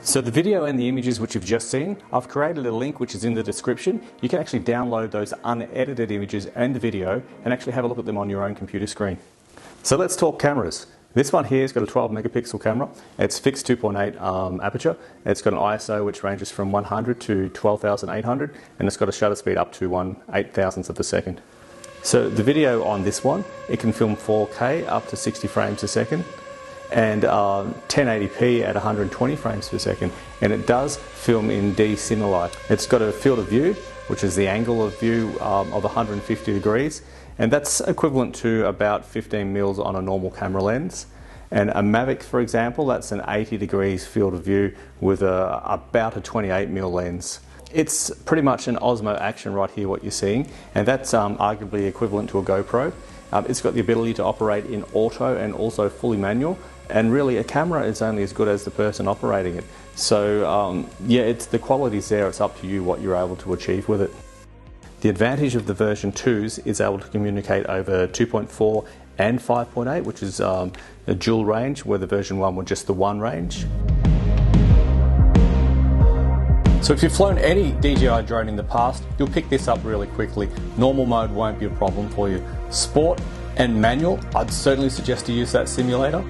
So the video and the images which you've just seen, I've created a link which is in the description. You can actually download those unedited images and the video and actually have a look at them on your own computer screen. So let's talk cameras. This one here has got a 12 megapixel camera. It's fixed 2.8 aperture. It's got an ISO which ranges from 100 to 12,800 and it's got a shutter speed up to 1/8,000th of a second. So the video on this one, it can film 4K up to 60 frames a second and 1080p at 120 frames per second, and it does film in D-Cinelite. It's got a field of view, which is the angle of view of 150 degrees, and that's equivalent to about 15 mils on a normal camera lens. And a Mavic, for example, that's an 80 degrees field of view with about a 28 mil lens. It's pretty much an Osmo Action right here, what you're seeing, and that's arguably equivalent to a GoPro. It's got the ability to operate in auto and also fully manual, and really a camera is only as good as the person operating it. So yeah, the quality's there, it's up to you what you're able to achieve with it. The advantage of the version 2s is able to communicate over 2.4 and 5.8, which is a dual range, where the version 1 was just the one range. So if you've flown any DJI drone in the past, you'll pick this up really quickly. Normal mode won't be a problem for you. Sport and manual, I'd certainly suggest to use that simulator.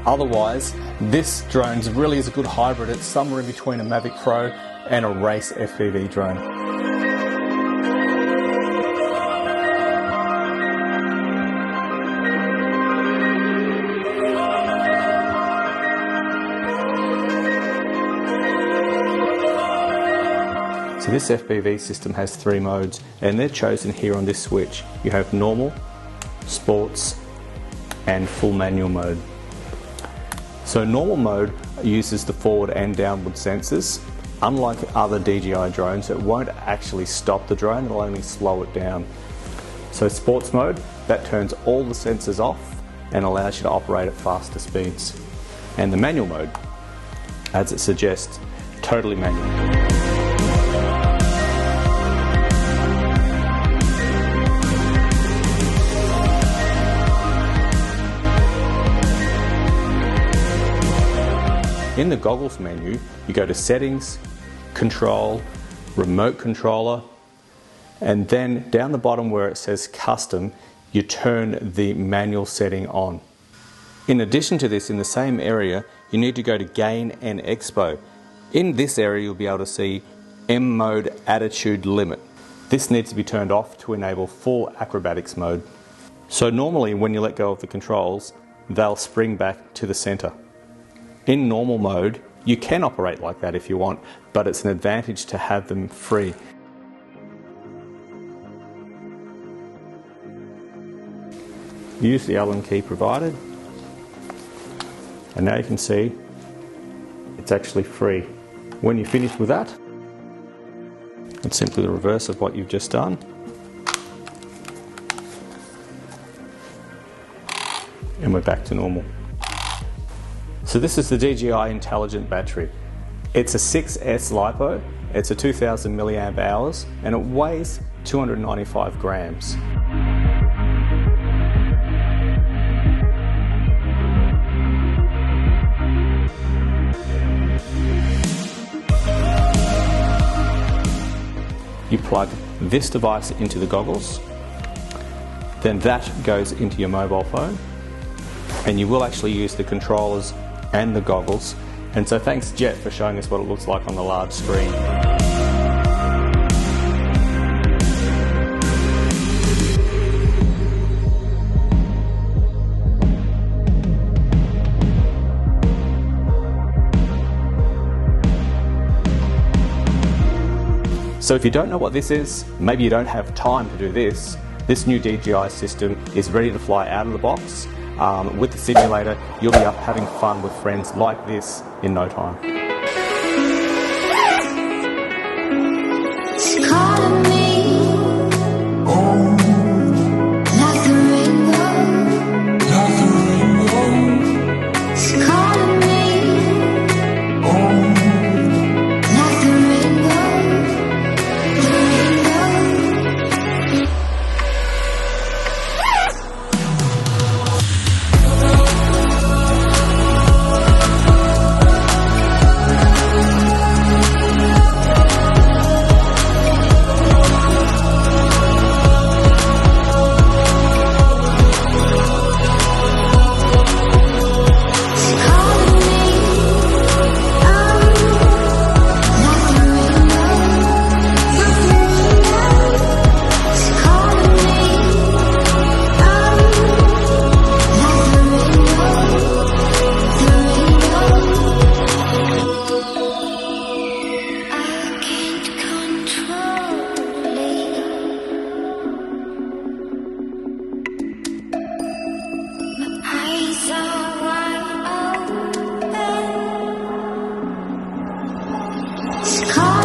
Otherwise, this drone really is a good hybrid. It's somewhere in between a Mavic Pro and a race FPV drone. So this FPV system has 3 modes, and they're chosen here on this switch. You have normal, sports, and full manual mode. So normal mode uses the forward and downward sensors. Unlike other DJI drones, it won't actually stop the drone, it'll only slow it down. So sports mode, that turns all the sensors off and allows you to operate at faster speeds. And the manual mode, as it suggests, totally manual. In the goggles menu, you go to Settings, Control, Remote Controller, and then down the bottom where it says Custom, you turn the manual setting on. In addition to this, in the same area, you need to go to Gain and Expo. In this area, you'll be able to see M Mode Attitude Limit. This needs to be turned off to enable full acrobatics mode. So normally when you let go of the controls, they'll spring back to the center. In normal mode, you can operate like that if you want, but it's an advantage to have them free. Use the Allen key provided, and now you can see it's actually free. When you're finished with that, it's simply the reverse of what you've just done. And we're back to normal. So this is the Dji Intelligent Battery. It's a 6S LiPo, it's a 2000 milliamp hours, and it weighs 295 grams. You plug this device into the goggles, then that goes into your mobile phone, and you will actually use the controllers and the goggles. And so thanks Jet for showing us what it looks like on the large screen. So if you don't know what this is, maybe you don't have time to do this, this new DJI system is ready to fly out of the box. With the simulator, you'll be up having fun with friends like this in no time. It's calling me. Sky.